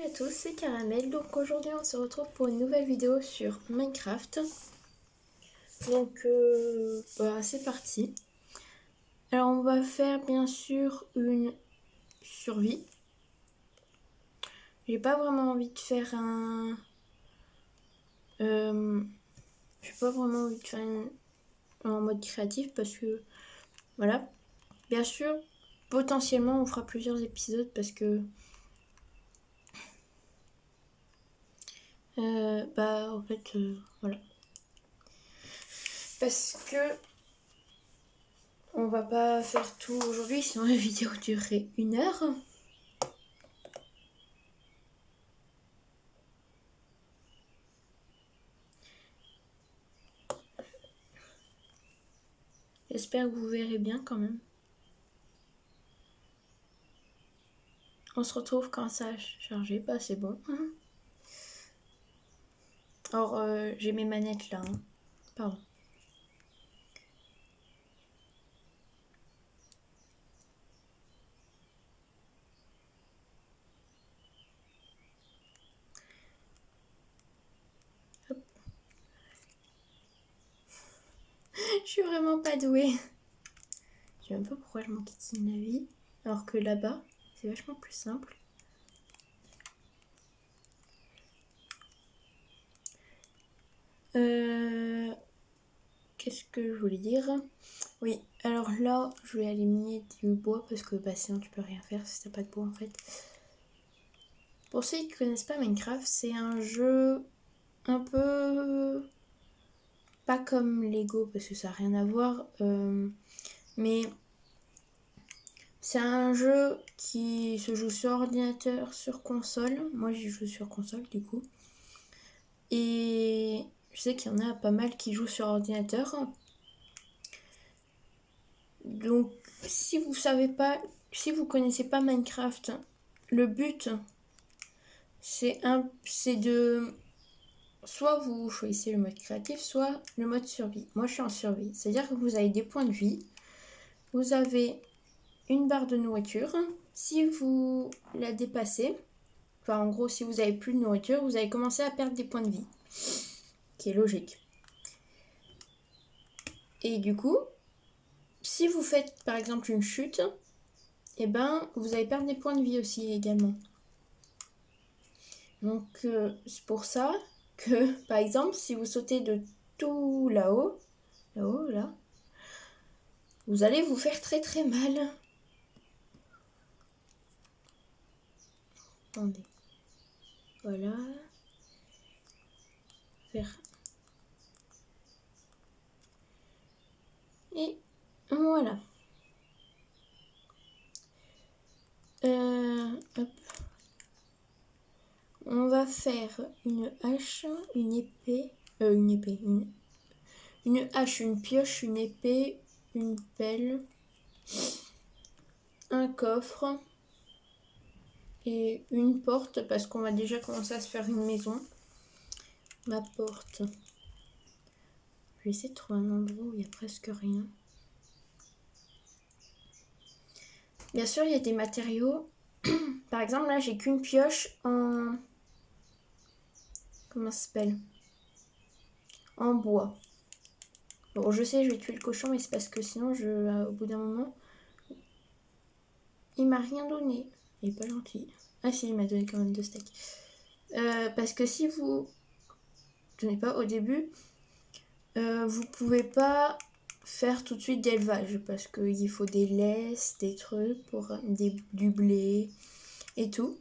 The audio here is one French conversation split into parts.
à tous, c'est Caramel. Donc aujourd'hui on se retrouve pour une nouvelle vidéo sur Minecraft. Donc c'est parti. Alors on va faire bien sûr une survie. J'ai pas vraiment envie de faire un... j'ai pas vraiment envie de faire en mode créatif parce que voilà. Bien sûr, potentiellement on fera plusieurs épisodes parce que en fait voilà. Parce que on va pas faire tout aujourd'hui, sinon la vidéo durerait 1 heure. J'espère que vous verrez bien quand même. On se retrouve quand ça a chargé, bah c'est bon. Alors j'ai mes manettes là, hein. Pardon. Hop. Je suis vraiment pas douée. Je sais même pas pourquoi je m'enquiquine la vie. Alors que là-bas, c'est vachement plus simple. Qu'est-ce que je voulais dire? Oui, alors là, je vais aligner du bois parce que sinon tu peux rien faire si t'as pas de bois en fait. Pour ceux qui connaissent pas Minecraft, c'est un jeu un peu pas comme Lego parce que ça n'a rien à voir, mais c'est un jeu qui se joue sur ordinateur, sur console. Moi j'y joue sur console du coup. Et je sais qu'il y en a pas mal qui jouent sur ordinateur. Donc si vous savez pas, si vous connaissez pas Minecraft, le but c'est de soit vous choisissez le mode créatif, soit le mode survie. Moi je suis en survie, c'est-à-dire que vous avez des points de vie, vous avez une barre de nourriture. Si vous la dépassez, enfin en gros si vous avez plus de nourriture, vous allez commencer à perdre des points de vie, qui est logique. Et du coup, si vous faites par exemple une chute, et vous allez perdre des points de vie aussi également. Donc c'est pour ça que par exemple si vous sautez de tout là-haut, là, vous allez vous faire très très mal. Attendez. Voilà. Faire. Et voilà. Hop. On va faire une hache, une épée, une hache, une pioche, une épée, une pelle, un coffre et une porte parce qu'on va déjà commencer à se faire une maison. Ma porte. Je vais essayer de trouver un endroit où il n'y a presque rien. Bien sûr, il y a des matériaux. Par exemple, là, j'ai qu'une pioche en... Comment ça s'appelle? En bois. Bon, je sais, je vais tuer le cochon, mais c'est parce que sinon, au bout d'un moment, il m'a rien donné. Il est pas gentil. Ah si, il m'a donné quand même 2 steaks. Parce que si vous donnez pas au début, vous pouvez pas faire tout de suite d'élevage parce qu'il faut des laisses, des trucs pour du blé et tout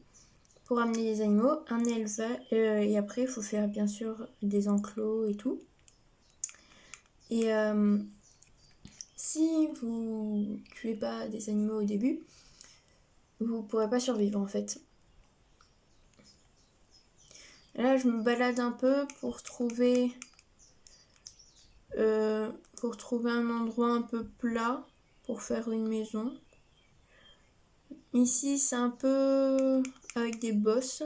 pour amener les animaux, un élevage et après il faut faire bien sûr des enclos et tout. Et si vous tuez pas des animaux au début, vous pourrez pas survivre en fait. Là je me balade un peu pour trouver un endroit un peu plat pour faire une maison. Ici c'est un peu avec des bosses.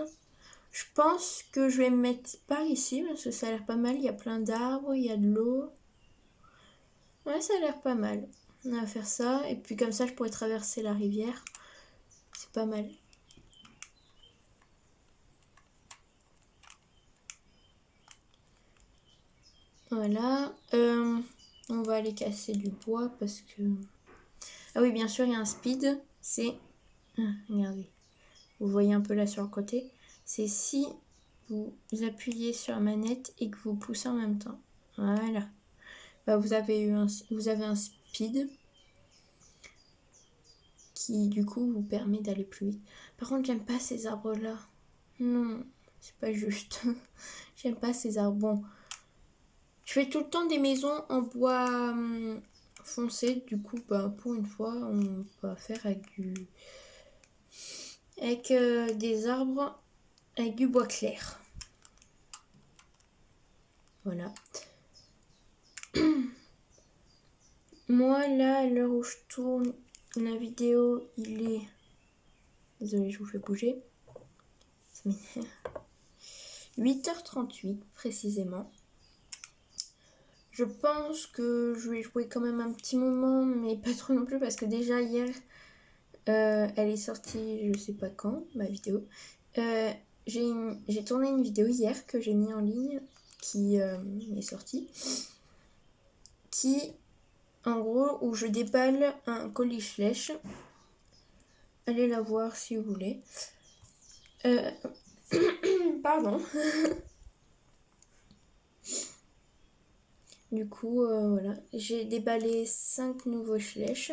Je pense que je vais me mettre par ici parce que ça a l'air pas mal. Il y a plein d'arbres, il y a de l'eau. Ouais, ça a l'air pas mal. On va faire ça. Et puis comme ça, je pourrais traverser la rivière. C'est pas mal. Voilà. On va aller casser du bois parce que... Ah oui, bien sûr, il y a un speed. C'est... regardez. Vous voyez un peu là sur le côté. C'est si vous appuyez sur la manette et que vous poussez en même temps. Voilà. Bah, vous avez un speed qui du coup vous permet d'aller plus vite. Par contre, j'aime pas ces arbres là. Non, c'est pas juste. J'aime pas ces arbres. Bon, je fais tout le temps des maisons en bois foncé. Du coup, bah, pour une fois, on va faire avec des arbres avec du bois clair. Voilà. Moi, là, à l'heure où je tourne la vidéo, il est... Désolée, je vous fais bouger. 8h38 précisément. Je pense que je vais jouer quand même un petit moment, mais pas trop non plus, parce que déjà hier, elle est sortie, je sais pas quand, ma vidéo. J'ai tourné une vidéo hier que j'ai mis en ligne, qui est sortie, qui, en gros, où je déballe un colis flèche. Allez la voir si vous voulez. Pardon. Du coup, voilà. J'ai déballé 5 nouveaux flèches.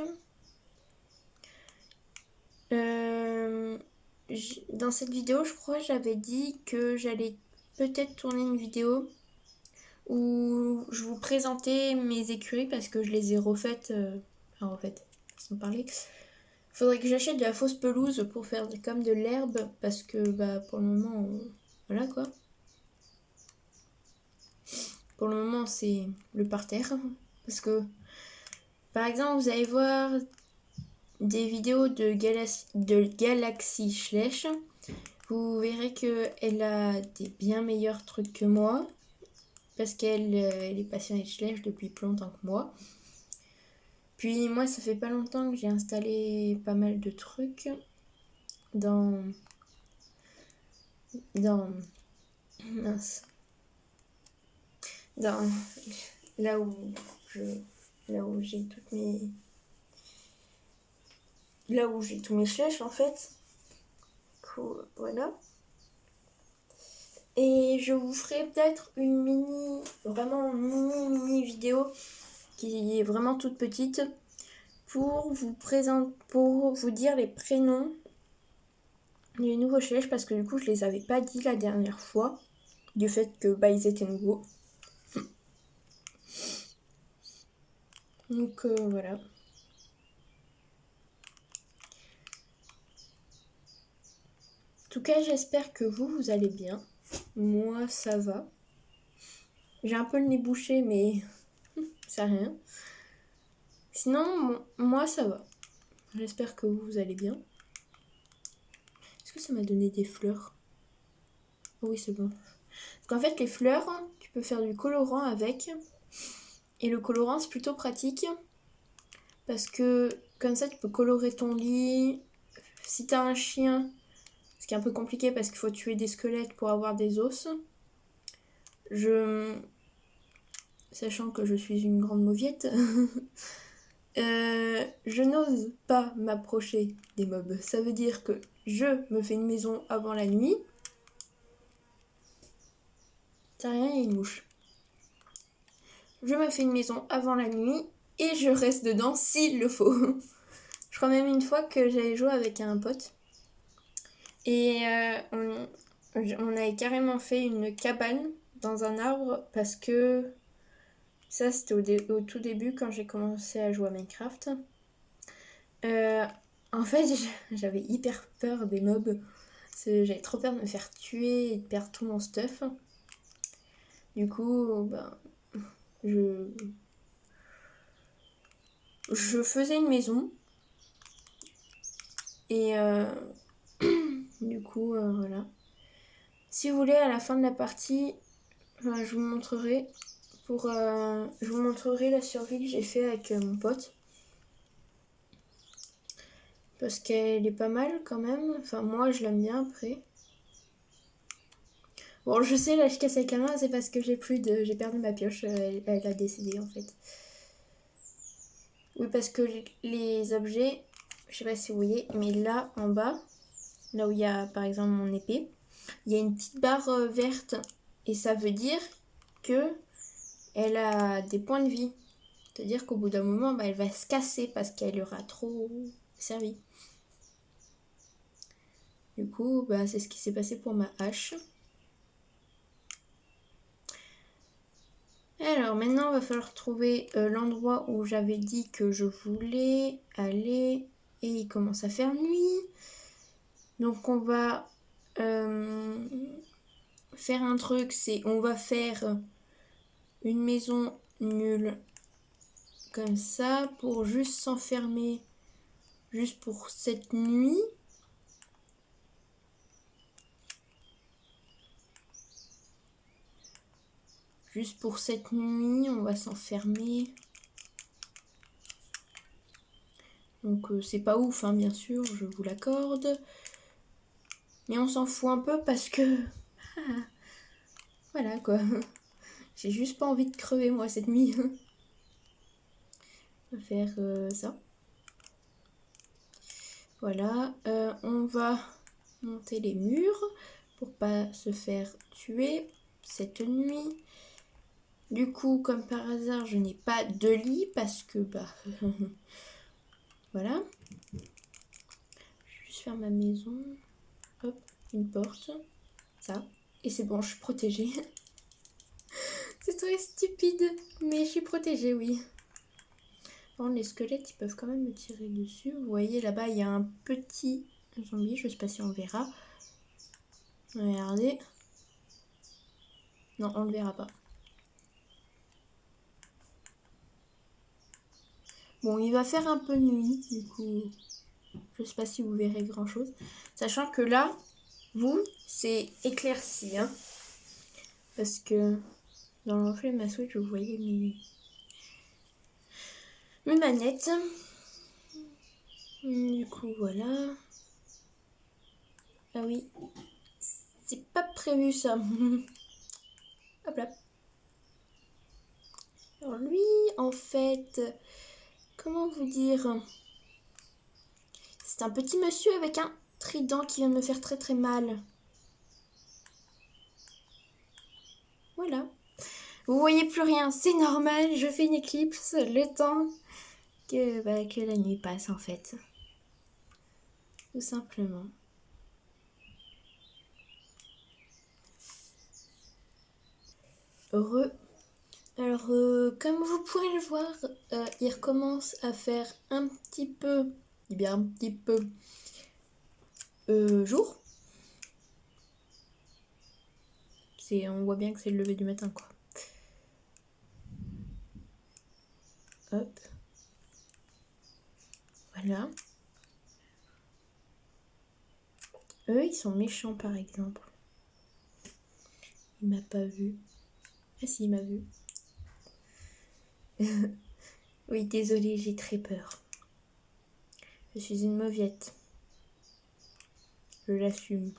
Dans cette vidéo, je crois, j'avais dit que j'allais peut-être tourner une vidéo où je vous présentais mes écuries parce que je les ai refaites. Enfin, refaites, sans parler. Faudrait que j'achète de la fausse pelouse pour faire comme de l'herbe parce que bah, pour le moment, voilà quoi. Pour le moment, c'est le parterre. Parce que, par exemple, vous allez voir des vidéos de Galaxy Schlech. Vous verrez qu'elle a des bien meilleurs trucs que moi. Parce qu'elle elle est passionnée de Schlech depuis plus longtemps que moi. Puis moi, ça fait pas longtemps que j'ai installé pas mal de trucs dans mince. Dans là où j'ai toutes mes là où j'ai tous mes Schlech en fait. Cool, voilà. Et je vous ferai peut-être une vraiment mini vidéo qui est vraiment toute petite pour vous dire les prénoms des nouveaux Schlech parce que du coup je les avais pas dit la dernière fois du fait que bah ils étaient nouveaux. Donc voilà. En tout cas, j'espère que vous allez bien. Moi, ça va. J'ai un peu le nez bouché, mais c'est rien. Sinon, moi, ça va. J'espère que vous allez bien. Est-ce que ça m'a donné des fleurs? Oh oui, c'est bon. Parce qu'en fait, les fleurs, tu peux faire du colorant avec. Et le colorant, c'est plutôt pratique. Parce que comme ça, tu peux colorer ton lit. Si t'as un chien, ce qui est un peu compliqué parce qu'il faut tuer des squelettes pour avoir des os. Sachant que je suis une grande mauviette, je n'ose pas m'approcher des mobs. Ça veut dire que je me fais une maison avant la nuit. C'est rien, il y a une mouche. Je me fais une maison avant la nuit et je reste dedans s'il le faut. Je crois même une fois que j'avais joué avec un pote. Et on avait carrément fait une cabane dans un arbre parce que ça c'était au tout début quand j'ai commencé à jouer à Minecraft. En fait j'avais hyper peur des mobs. J'avais trop peur de me faire tuer et de perdre tout mon stuff. Du coup, je faisais une maison. Et du coup, voilà. Si vous voulez, à la fin de la partie, je vous montrerai je vous montrerai la survie que j'ai fait avec mon pote. Parce qu'elle est pas mal quand même. Enfin, moi, je l'aime bien après. Bon, je sais, là, je casse avec la main, c'est parce que j'ai perdu ma pioche. Elle a décédé, en fait. Oui, parce que les objets, je sais pas si vous voyez, mais là, en bas, là où il y a, par exemple, mon épée, il y a une petite barre verte. Et ça veut dire que elle a des points de vie. C'est-à-dire qu'au bout d'un moment, bah, elle va se casser parce qu'elle aura trop servi. Du coup, bah, c'est ce qui s'est passé pour ma hache. Alors maintenant, il va falloir trouver l'endroit où j'avais dit que je voulais aller. Et il commence à faire nuit. Donc on va faire un truc, c'est on va faire une maison nulle comme ça pour juste s'enfermer juste pour cette nuit. Juste pour cette nuit, on va s'enfermer. Donc c'est pas ouf, hein, bien sûr, je vous l'accorde. Mais on s'en fout un peu parce que... voilà quoi. J'ai juste pas envie de crever moi cette nuit. On va faire ça. Voilà. On va monter les murs pour pas se faire tuer cette nuit. Du coup, comme par hasard, je n'ai pas de lit parce que bah voilà. Je vais juste faire ma maison. Hop, une porte. Ça. Et c'est bon, je suis protégée. C'est très stupide, mais je suis protégée, oui. Bon, les squelettes, ils peuvent quand même me tirer dessus. Vous voyez, là-bas, il y a un petit zombie. Je sais pas si on le verra. Regardez. Non, on le verra pas. Bon, il va faire un peu nuit, du coup, je sais pas si vous verrez grand chose. Sachant que là, vous, c'est éclairci, hein. Parce que dans le reflet de ma Switch, vous voyez mes manettes. Du coup, voilà. Ah oui, c'est pas prévu ça. Hop là. Alors lui, en fait, comment vous dire? C'est un petit monsieur avec un trident qui vient de me faire très très mal. Voilà. Vous voyez plus rien, c'est normal, je fais une éclipse le temps que la nuit passe en fait. Tout simplement. Heureux. Alors, comme vous pouvez le voir, il recommence à faire un petit peu, jour. On voit bien que c'est le lever du matin, quoi. Hop. Voilà. Eux, ils sont méchants, par exemple. Il m'a pas vu. Ah si, il m'a vu. Oui, désolée, j'ai très peur. Je suis une mauviette. Je l'assume.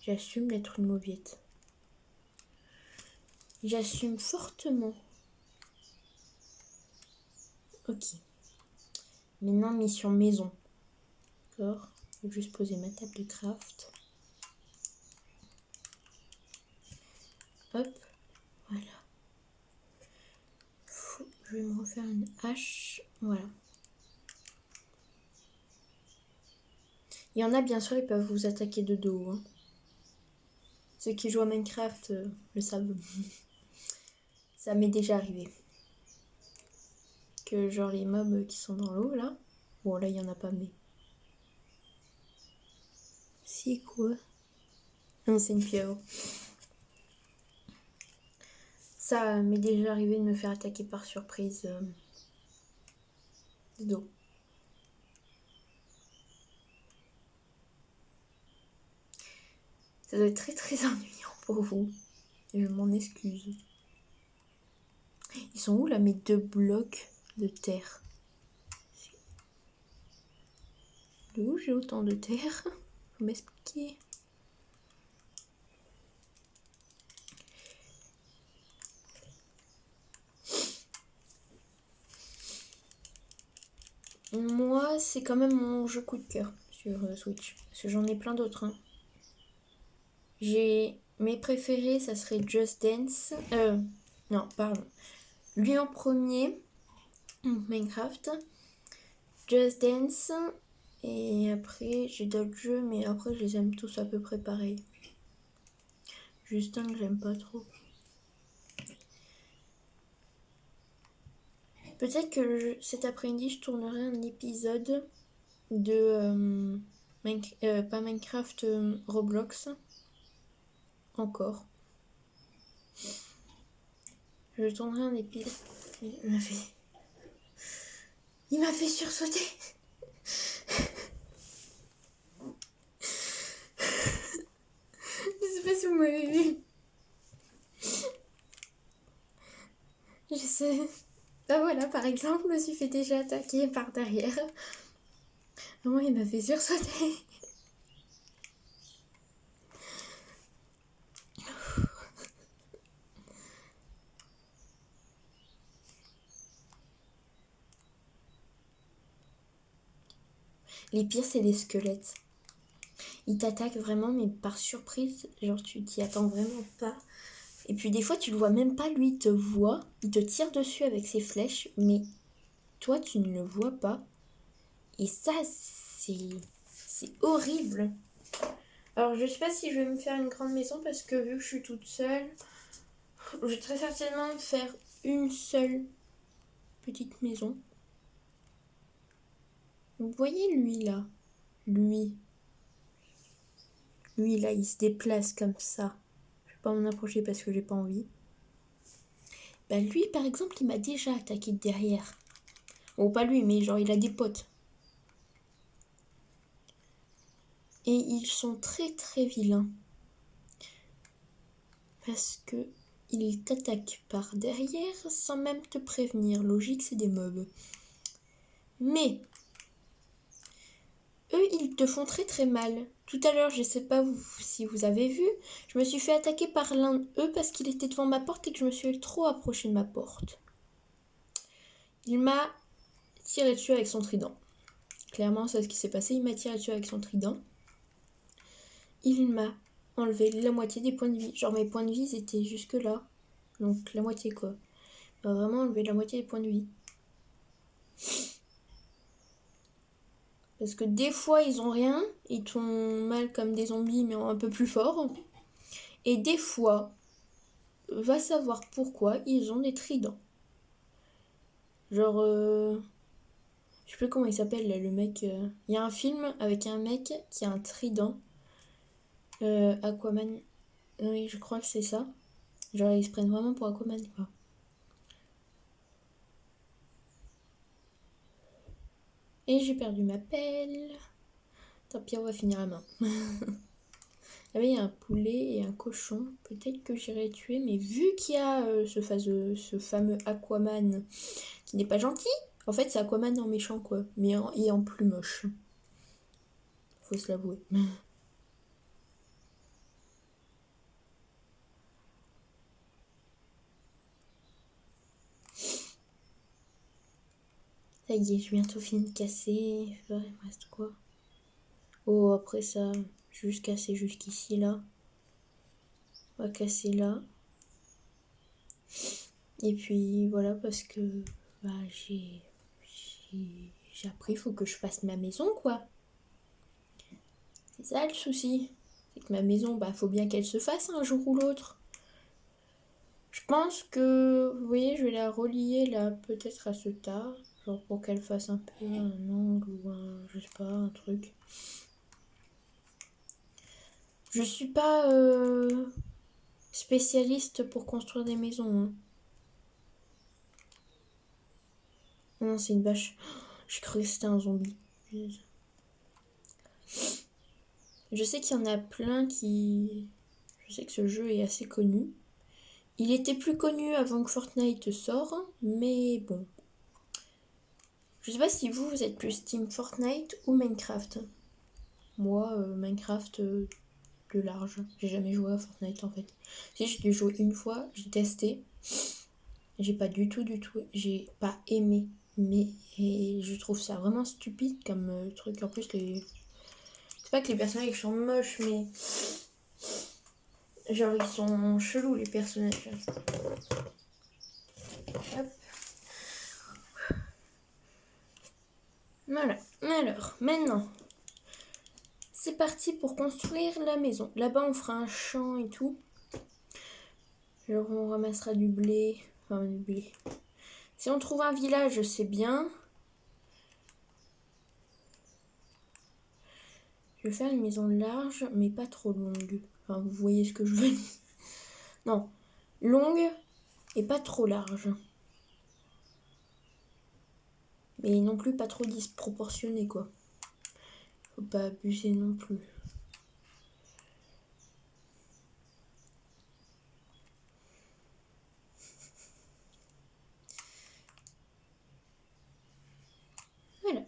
J'assume d'être une mauviette. J'assume fortement. Ok. Maintenant, mission maison. D'accord. Je vais juste poser ma table de craft. Hop. Voilà. Je vais me refaire une hache. Voilà. Il y en a, bien sûr, ils peuvent vous attaquer de dos. Hein. Ceux qui jouent à Minecraft le savent. Ça m'est déjà arrivé. Que genre les mobs qui sont dans l'eau, là. Bon, là, il n'y en a pas, mais... Si, quoi? Non, c'est une pieuvre. Ça m'est déjà arrivé de me faire attaquer par surprise de dos. Ça doit être très très ennuyant pour vous. Et je m'en excuse. Ils sont où là mes 2 blocs de terre? De où j'ai autant de terre? Faut m'expliquer. moi, c'est quand même mon jeu coup de cœur sur Switch. Parce que j'en ai plein d'autres. Hein. Mes préférés, ça serait Just Dance. Non, pardon. Lui en premier, Minecraft. Just Dance. Et après, j'ai d'autres jeux, mais après, je les aime tous à peu près pareil. Juste un que j'aime pas trop. Peut-être que cet après-midi, je tournerai un épisode de pas Minecraft, Roblox. Encore. Je tournerai un épisode. Il m'a fait sursauter. Je sais pas si vous m'avez vu. Je sais. Bah voilà, par exemple, je me suis fait déjà attaquer par derrière. Moi, il m'a fait sursauter. Les pires, c'est les squelettes. Ils t'attaquent vraiment, mais par surprise. Genre, tu t'y attends vraiment pas. Et puis, des fois, tu le vois même pas. Lui, il te voit. Il te tire dessus avec ses flèches. Mais toi, tu ne le vois pas. Et ça, c'est horrible. Alors, je sais pas si je vais me faire une grande maison. Parce que vu que je suis toute seule, je vais très certainement me faire une seule petite maison. Vous voyez lui là? Lui là, il se déplace comme ça. Je vais pas m'en approcher parce que j'ai pas envie. Bah lui, par exemple, il m'a déjà attaqué de derrière. Bon, pas lui, mais genre, il a des potes. Et ils sont très très vilains. Parce que ils t'attaquent par derrière sans même te prévenir. Logique, c'est des mobs. Mais eux, ils te font très très mal. Tout à l'heure, je sais pas si vous avez vu, je me suis fait attaquer par l'un d'eux parce qu'il était devant ma porte et que je me suis trop approchée de ma porte. Il m'a tiré dessus avec son trident. Clairement, c'est ce qui s'est passé. Il m'a tiré dessus avec son trident. Il m'a enlevé la moitié des points de vie. Genre, mes points de vie, étaient jusque là. Donc, la moitié, quoi. Il m'a vraiment enlevé la moitié des points de vie. Parce que des fois, ils ont rien. Ils tombent mal comme des zombies, mais un peu plus fort. Et des fois, va savoir pourquoi, ils ont des tridents. Genre, je sais plus comment il s'appelle, là, le mec. Il y a un film avec un mec qui a un trident. Aquaman. Oui, je crois que c'est ça. Genre, ils se prennent vraiment pour Aquaman, quoi. Et j'ai perdu ma pelle. Tant pis, on va finir à main. Ah oui, il y a un poulet et un cochon. Peut-être que j'irai tuer, mais vu qu'il y a ce fameux Aquaman qui n'est pas gentil, en fait, c'est Aquaman en méchant, quoi. Mais en plus moche. Faut se l'avouer. Ça y est, j'ai bientôt fini de casser. Il me reste quoi? Oh, après ça, j'ai juste cassé jusqu'ici, là. On va casser là. Et puis voilà, parce que bah, j'ai appris, il faut que je fasse ma maison, quoi. C'est ça le souci. C'est que ma maison, bah, faut bien qu'elle se fasse un jour ou l'autre. Je pense que, vous voyez, je vais la relier là, peut-être à ce tas. Genre pour qu'elle fasse un peu un angle ou je sais pas, un truc. Je suis pas spécialiste pour construire des maisons. Hein. Non, c'est une vache. J'ai cru que c'était un zombie. Je sais qu'il y en a plein qui... Je sais que ce jeu est assez connu. Il était plus connu avant que Fortnite sorte, mais bon. Je sais pas si vous êtes plus Team Fortnite ou Minecraft. Moi, Minecraft de large. J'ai jamais joué à Fortnite en fait. Si j'ai dû jouer une fois, j'ai testé. J'ai pas du tout, j'ai pas aimé. Mais et je trouve ça vraiment stupide comme truc. En plus, c'est pas que les personnages sont moches, mais genre ils sont chelous les personnages. Hop. Voilà. Alors, maintenant, c'est parti pour construire la maison. Là-bas, on fera un champ et tout. Genre, on ramassera du blé. Enfin, du blé. Si on trouve un village, c'est bien. Je vais faire une maison large, mais pas trop longue. Enfin, vous voyez ce que je veux dire. Non, longue et pas trop large. Mais non plus pas trop disproportionnée, quoi. Faut pas abuser non plus. Voilà.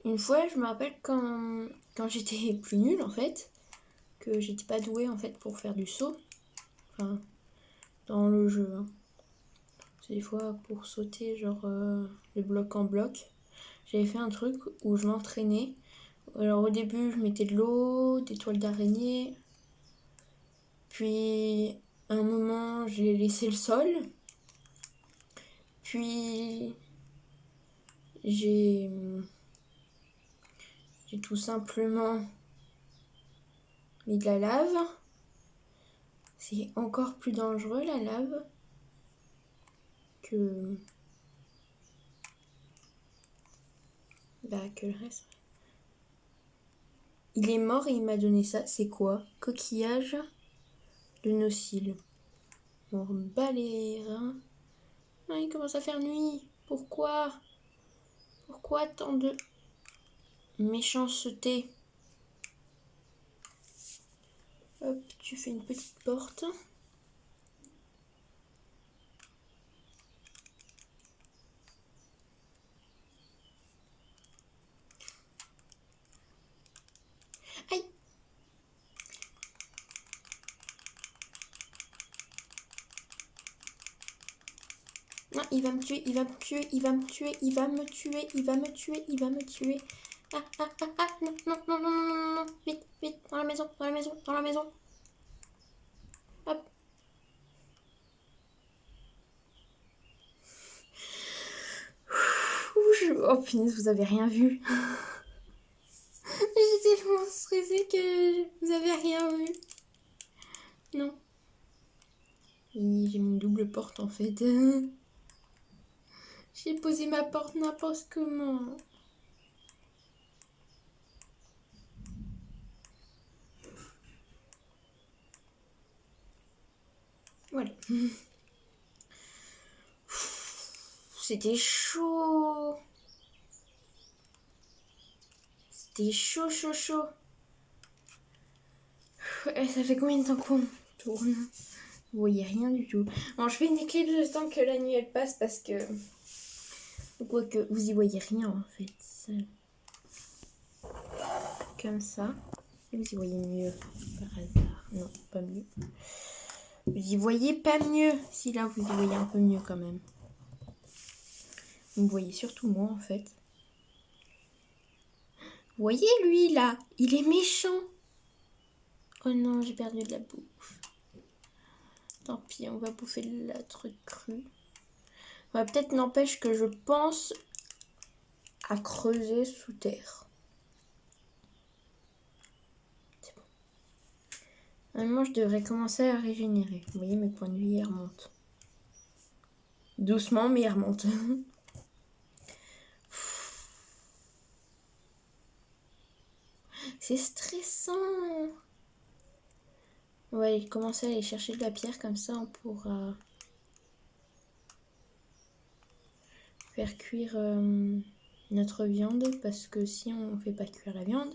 Une fois, je me rappelle quand j'étais plus nulle, en fait, que j'étais pas douée, en fait, pour faire du saut. Enfin, dans le jeu, hein. C'est des fois pour sauter, genre, de bloc en bloc. J'avais fait un truc où je m'entraînais. Alors, au début, je mettais de l'eau, des toiles d'araignée. Puis, à un moment, j'ai laissé le sol. Puis, j'ai tout simplement mis de la lave. C'est encore plus dangereux la lave que le reste. Il est mort et il m'a donné ça. C'est quoi? Coquillage de nocile. On rebat les reins. Ah, il commence à faire nuit. Pourquoi? Pourquoi tant de méchanceté? Hop, tu fais une petite porte. Aïe! Non, il va me tuer, il va me tuer, il va me tuer, il va me tuer, il va me tuer, il va me tuer. Ah, ah, ah, ah, non, non, non, non, non, non, non, vite, vite, dans la maison, dans la maison, dans la maison. Hop. Oh punaise, vous avez rien vu. J'étais tellement stressée que vous avez rien vu. Non. J'ai mis une double porte en fait. J'ai posé ma porte n'importe comment. Voilà. C'était chaud. C'était chaud, chaud, chaud. Ça fait combien de temps qu'on tourne? Vous voyez rien du tout. Bon, je fais une éclipse le temps que la nuit elle passe parce que... Quoique, vous y voyez rien en fait. Comme ça. Vous y voyez mieux par hasard. Non, pas mieux. Vous y voyez pas mieux. Si là, vous y voyez un peu mieux quand même. Vous me voyez surtout moi en fait. Vous voyez lui là, il est méchant. Oh non, j'ai perdu de la bouffe. Tant pis, on va bouffer de la truc crue. Ouais, peut-être n'empêche que je pense à creuser sous terre. C'est bon. Normalement, je devrais commencer à régénérer. Vous voyez, mes points de vie, ils remontent. Doucement, mais ils remontent. C'est stressant. On va aller commencer à aller chercher de la pierre, comme ça on pourra faire cuire notre viande, parce que si on ne fait pas cuire la viande,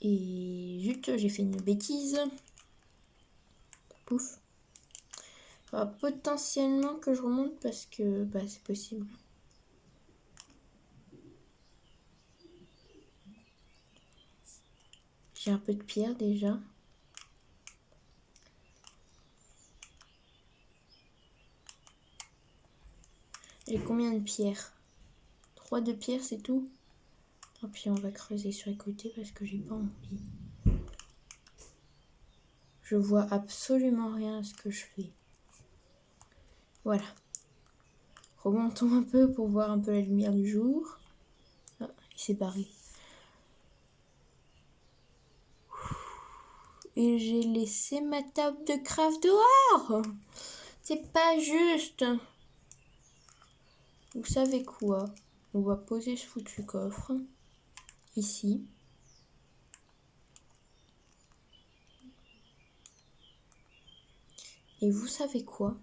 et zut, j'ai fait une bêtise. Pouf. Il faudra potentiellement que je remonte parce que c'est possible. J'ai un peu de pierre déjà. J'ai combien de pierres? 3 de pierres, c'est tout? Tant pis, on va creuser sur les côtés parce que j'ai pas envie. Je vois absolument rien à ce que je fais. Voilà. Remontons un peu pour voir un peu la lumière du jour. Ah, il s'est barré. Et j'ai laissé ma table de craft dehors. C'est pas juste. Vous savez quoi? On va poser ce foutu coffre ici. Et vous savez quoi?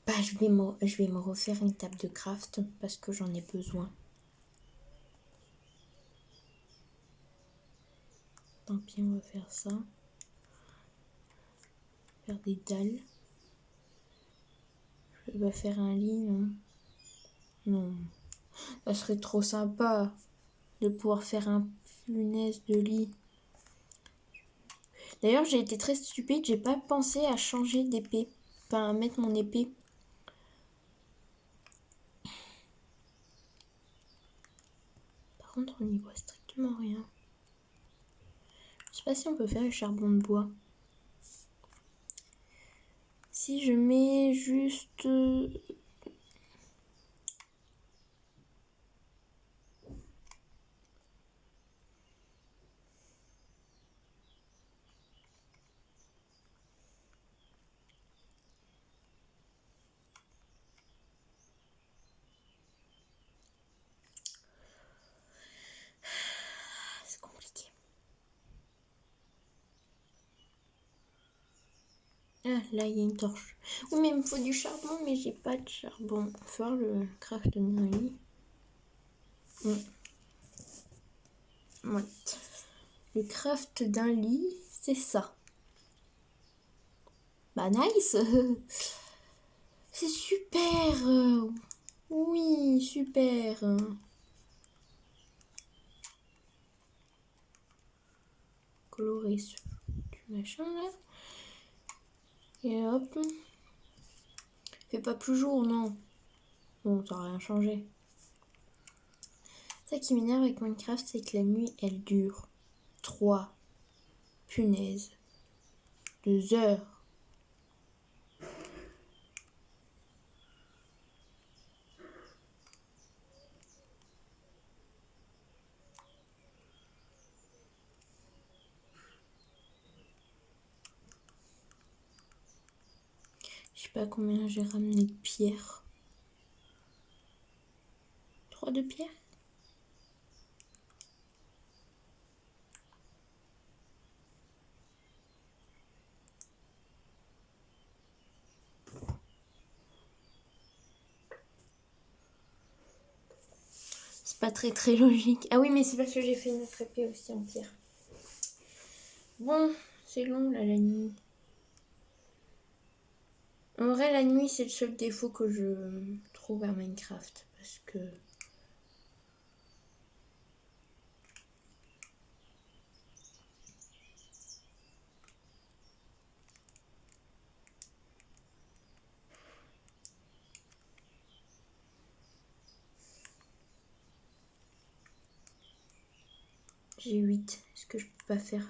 Bah, je vais me refaire une table de craft parce que j'en ai besoin. Tant pis, on va faire ça. Faire des dalles. Je vais faire un lit, non? Non. Ça serait trop sympa de pouvoir faire un punaise de lit. D'ailleurs, j'ai été très stupide, j'ai pas pensé à changer d'épée. Enfin, à mettre mon épée. Par contre, on n'y voit strictement rien. Je sais pas si on peut faire le charbon de bois. Si je mets juste... C'est compliqué. Ah, là, il y a une torche. Oui, mais il me faut du charbon, mais j'ai pas de charbon. Il faut faire le craft d'un lit. Ouais. Le craft d'un lit, c'est ça. Bah, nice. C'est super. Oui, super. Colorer ce machin là. Et hop. Fait pas plus jour, non. Bon, ça n'a rien changé. Ça qui m'énerve avec Minecraft, c'est que la nuit, elle dure 3 punaises 2 heures. Je sais pas combien j'ai ramené de pierres. 3 de pierres? C'est pas très logique. Ah oui, mais c'est parce que j'ai fait une autre épée aussi en pierre. Bon, c'est long là la nuit. En vrai, la nuit, c'est le seul défaut que je trouve à Minecraft. Parce que... J'ai 8. Est-ce que je peux pas faire...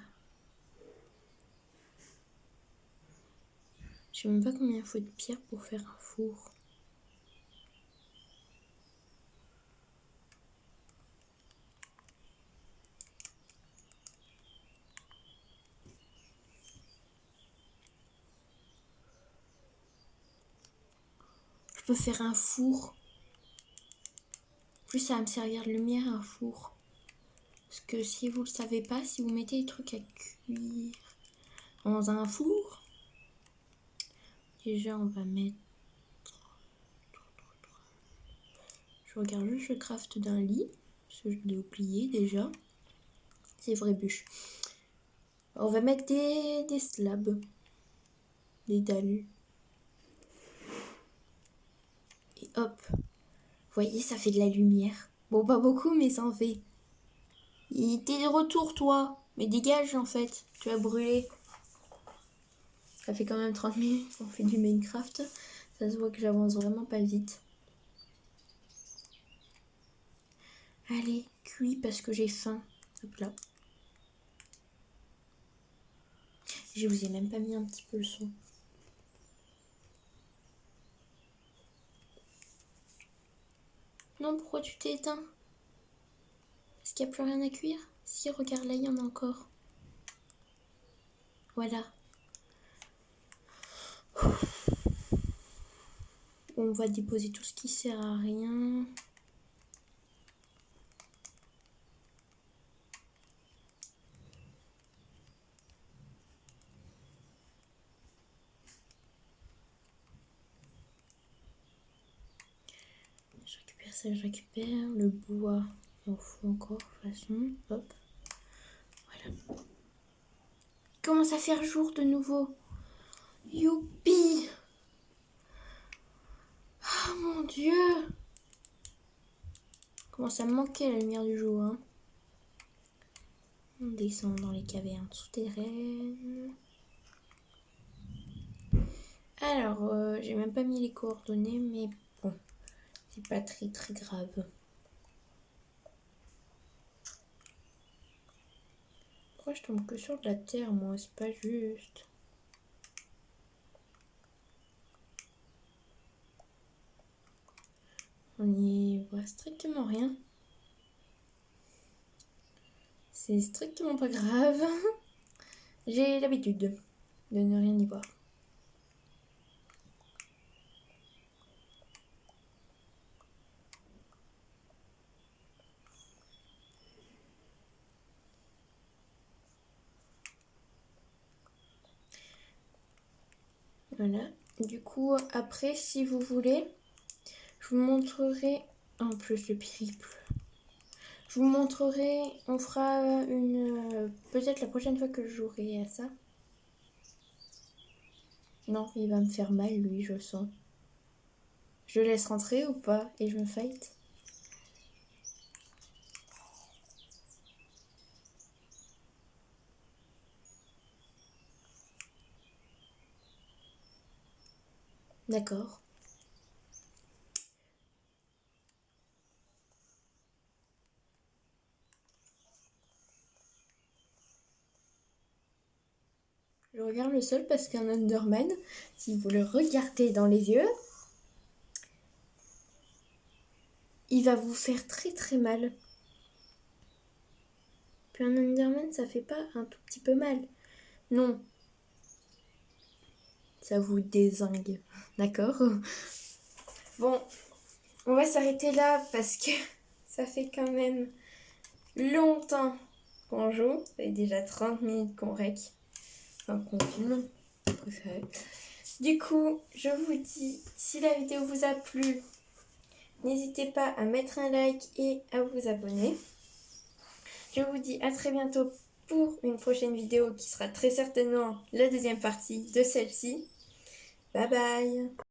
Je sais même pas combien il faut de pierres pour faire un four. Je peux faire un four. En plus, ça va me servir de lumière, un four. Parce que si vous le savez pas, si vous mettez des trucs à cuire dans un four, déjà on va mettre... Je regarde juste le craft d'un lit, parce que je l'ai oublié déjà. C'est vrai bûche. On va mettre des slabs, des dalles. Et hop, vous voyez, ça fait de la lumière. Bon, pas beaucoup, mais ça en fait. T'es de retour, toi. Mais dégage, en fait. Tu vas brûler. Ça fait quand même 30 minutes qu'on fait du Minecraft. Ça se voit que j'avance vraiment pas vite. Allez, cuis parce que j'ai faim. Hop là. Je vous ai même pas mis un petit peu le son. Non, pourquoi tu t'es éteint? Est-ce qu'il n'y a plus rien à cuire? Si, regarde là, il y en a encore. Voilà. On va déposer tout ce qui sert à rien. Je récupère ça, je récupère. Le bois, il m'en faut encore de toute façon. Hop. Voilà. Il commence à faire jour de nouveau. Youpi! Oh mon Dieu! Commence à me manquer la lumière du jour. Hein. On descend dans les cavernes souterraines. Alors, j'ai même pas mis les coordonnées, mais bon, c'est pas très grave. Pourquoi je tombe que sur de la terre, moi? C'est pas juste. On y voit strictement rien. C'est strictement pas grave. J'ai l'habitude de ne rien y voir. Voilà. Du coup, après, si vous voulez, je vous montrerai en plus le périple. Je vous montrerai, on fera une... peut-être la prochaine fois que je jouerai à ça. Non, il va me faire mal, lui, je le sens. Je le laisse rentrer ou pas? Et je me fight? D'accord. Je regarde le sol parce qu'un Enderman, si vous le regardez dans les yeux, il va vous faire très mal. Puis un Enderman, ça fait pas un tout petit peu mal. Non. Ça vous dézingue. D'accord? Bon, on va s'arrêter là parce que ça fait quand même longtemps qu'on joue. Ça fait déjà 30 minutes qu'on rec. Enfin, qu'on filme. Préféré. Du coup, je vous dis, si la vidéo vous a plu, n'hésitez pas à mettre un like et à vous abonner. Je vous dis à très bientôt pour une prochaine vidéo qui sera très certainement la deuxième partie de celle-ci. Bye bye!